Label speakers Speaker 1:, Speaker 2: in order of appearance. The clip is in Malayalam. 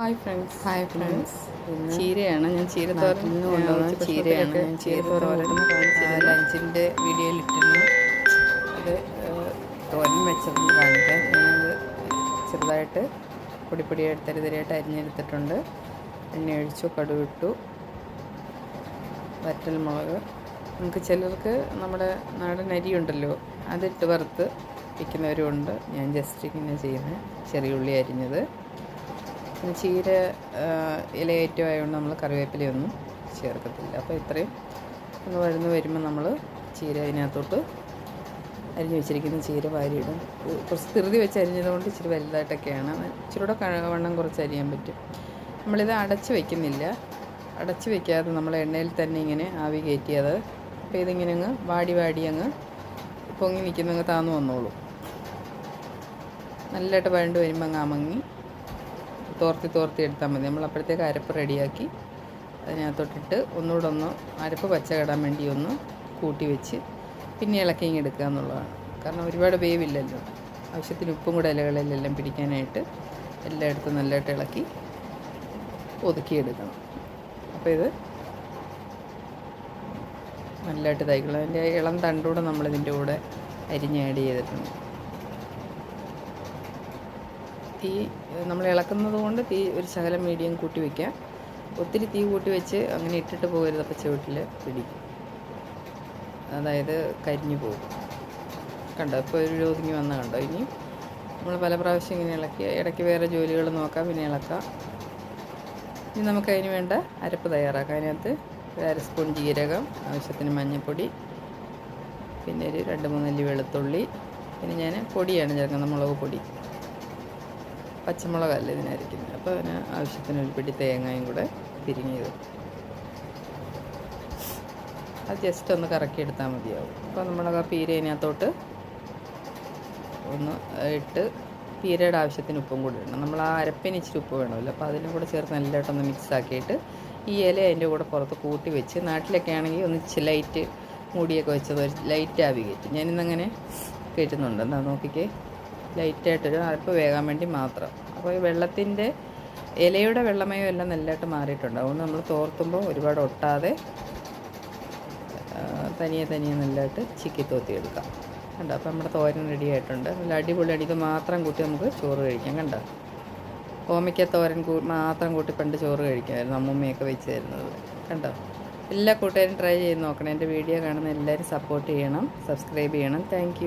Speaker 1: Hi friends.
Speaker 2: ചീരയാണ്. ഞാൻ ചീരത്തോരൻ കൊണ്ടുവന്ന ചീരയാണ്. ഞാൻ ചീരത്തോരൻ ലഞ്ചിൻ്റെ വീഡിയോയിൽ ഇട്ടിരുന്നു. അത് തോരൻ വെച്ചതെന്ന് കാണിക്കാൻ ഞാനത് ചെറുതായിട്ട് പൊടിപ്പൊടിയായിട്ട് തരിതരിയായിട്ട് അരിഞ്ഞെടുത്തിട്ടുണ്ട്. എണ്ണ ഒഴിച്ചു, കടുകിട്ടു, വറ്റൽമുളക്. നമുക്ക് ചിലർക്ക് നമ്മുടെ നാടൻ അരിയുണ്ടല്ലോ, അതിട്ട് വറുത്ത് വയ്ക്കുന്നവരുമുണ്ട്. ഞാൻ ജസ്റ്റ് ഇങ്ങനെ ചെയ്യുന്നത്. ചെറിയ ഉള്ളി അരിഞ്ഞത്, ചീര ഇലയേറ്റമായതുകൊണ്ട് നമ്മൾ കറിവേപ്പിലയൊന്നും ചേർക്കത്തില്ല. അപ്പോൾ ഇത്രയും ഒന്ന് വഴന്ന് വരുമ്പോൾ നമ്മൾ ചീര അതിനകത്തോട്ട് അരിഞ്ഞ് വെച്ചിരിക്കുന്ന ചീര വാരിയിടും. കുറച്ച് ധൃതി വെച്ച് അരിഞ്ഞതുകൊണ്ട് ഇച്ചിരി വലുതായിട്ടൊക്കെയാണ്. ഇച്ചിരി കൂടെ വണ്ണം കുറച്ച് അരിയാൻ പറ്റും. നമ്മളിത് അടച്ച് വയ്ക്കുന്നില്ല. അടച്ച് വയ്ക്കാതെ നമ്മൾ എണ്ണയിൽ തന്നെ ഇങ്ങനെ ആവി കയറ്റിയത്. അപ്പോൾ ഇതിങ്ങനെ അങ്ങ് വാടി അങ്ങ് പൊങ്ങി നിൽക്കുന്നങ്ങ് താന്നു വന്നോളൂ. നല്ലതായിട്ട് വഴണ്ട് വരുമ്പോൾ അങ്ങ് അമങ്ങി തോർത്തി എടുത്താൽ മതി. നമ്മൾ അപ്പോഴത്തേക്ക് അരപ്പ് റെഡിയാക്കി അതിനകത്തോട്ടിട്ട് ഒന്നുകൂടെ അരപ്പ് പച്ച കിടാൻ വേണ്ടി ഒന്ന് കൂട്ടി വെച്ച് പിന്നെ ഇളക്കി എടുക്കുക എന്നുള്ളതാണ്. കാരണം ഒരുപാട് വേവില്ലല്ലോ. ആവശ്യത്തിന് ഉപ്പും കൂടെ ഇലകളിലെല്ലാം പിടിക്കാനായിട്ട് എല്ലായിടത്തും നല്ലതായിട്ട് ഇളക്കി ഒതുക്കിയെടുക്കണം. അപ്പോൾ ഇത് നല്ലതായിട്ട് തൈക്കണം. അതിൻ്റെ ഇളം തണ്ടൂടെ നമ്മളിതിൻ്റെ കൂടെ അരിഞ്ഞ് ആഡ് ചെയ്തിട്ടുണ്ട്. തീ നമ്മൾ ഇളക്കുന്നത് കൊണ്ട് തീ ഒരു ശകലം മീഡിയം കൂട്ടി വയ്ക്കാം. ഒത്തിരി തീ കൂട്ടി വെച്ച് അങ്ങനെ ഇട്ടിട്ട് പോകരുത്. അപ്പോൾ ചുവട്ടിൽ പിടിക്കും, അതായത് കരിഞ്ഞു പോകും. കണ്ടോ, ഇപ്പോൾ ഒരു ഒതുങ്ങി വന്ന കണ്ടോ. ഇനി നമ്മൾ പല പ്രാവശ്യം ഇങ്ങനെ ഇളക്കി ഇടയ്ക്ക് വേറെ ജോലികൾ നോക്കാം, പിന്നെ ഇളക്കാം. ഇനി നമുക്കതിന് വേണ്ട അരപ്പ് തയ്യാറാക്കാം. അതിനകത്ത് ഒരു അര സ്പൂൺ ജീരകം, ആവശ്യത്തിന് മഞ്ഞൾപ്പൊടി, പിന്നെ ഒരു 2-3 അല്ലി വെളുത്തുള്ളി, പിന്നെ ഞാൻ പൊടിയാണ് ചേർക്കുന്നത്, മുളക് പൊടി. പച്ചമുളകല്ല ഇതിനായിരിക്കുന്നത്. അപ്പോൾ അതിന് ആവശ്യത്തിന് ഒരു പിടി തേങ്ങയും കൂടെ തിരിഞ്ഞത് അത് ജസ്റ്റ് ഒന്ന് കറക്കിയെടുത്താൽ മതിയാവും. അപ്പോൾ നമ്മൾ ആ പീര അതിനകത്തോട്ട് ഒന്ന് ഇട്ട് പീരയുടെ ആവശ്യത്തിന് ഉപ്പും കൂടെ ഇടണം. നമ്മൾ ആ അരപ്പിന് ഇച്ചിരി ഉപ്പ് വേണമല്ലോ, അപ്പോൾ അതിനും കൂടെ ചേർത്ത് നല്ലതായിട്ടൊന്ന് മിക്സ് ആക്കിയിട്ട് ഈ ഇല അതിൻ്റെ കൂടെ പുറത്ത് കൂട്ടി വെച്ച്, നാട്ടിലൊക്കെ ആണെങ്കിൽ ഒന്ന് ലൈറ്റ് മൂടിയൊക്കെ വെച്ചത് ലൈറ്റ് ആവി കയറ്റും. ഞാനിന്നങ്ങനെ കയറ്റുന്നുണ്ട്. എന്താ നോക്കിക്കേ, ലൈറ്റായിട്ടൊരു അരപ്പ് വേകാൻ വേണ്ടി മാത്രം. അപ്പോൾ ഈ വെള്ളത്തിൻ്റെ ഇലയുടെ വെള്ളമയം എല്ലാം നല്ലതായിട്ട് മാറിയിട്ടുണ്ട്. അതുകൊണ്ട് നമ്മൾ തോർത്തുമ്പോൾ ഒരുപാട് ഒട്ടാതെ തനിയെ നല്ലതായിട്ട് ചിക്കി തോത്തിയെടുക്കാം. കണ്ടോ, അപ്പോൾ നമ്മുടെ തോരൻ റെഡി ആയിട്ടുണ്ട്. നല്ല അടിപൊളിയാണ്. ഇത് മാത്രം കൂട്ടി നമുക്ക് ചോറ് കഴിക്കാം. കണ്ടോ, ഓമയ്ക്ക തോരൻ മാത്രം കൂട്ടി പണ്ട് ചോറ് കഴിക്കാമായിരുന്നു അമ്മൂമ്മയൊക്കെ വെച്ച് തരുന്നത്. കണ്ടോ, എല്ലാ കൂട്ടുകാരും ട്രൈ ചെയ്ത് നോക്കണം. എൻ്റെ വീഡിയോ കാണുന്ന എല്ലാവരും സപ്പോർട്ട് ചെയ്യണം, സബ്സ്ക്രൈബ് ചെയ്യണം. താങ്ക്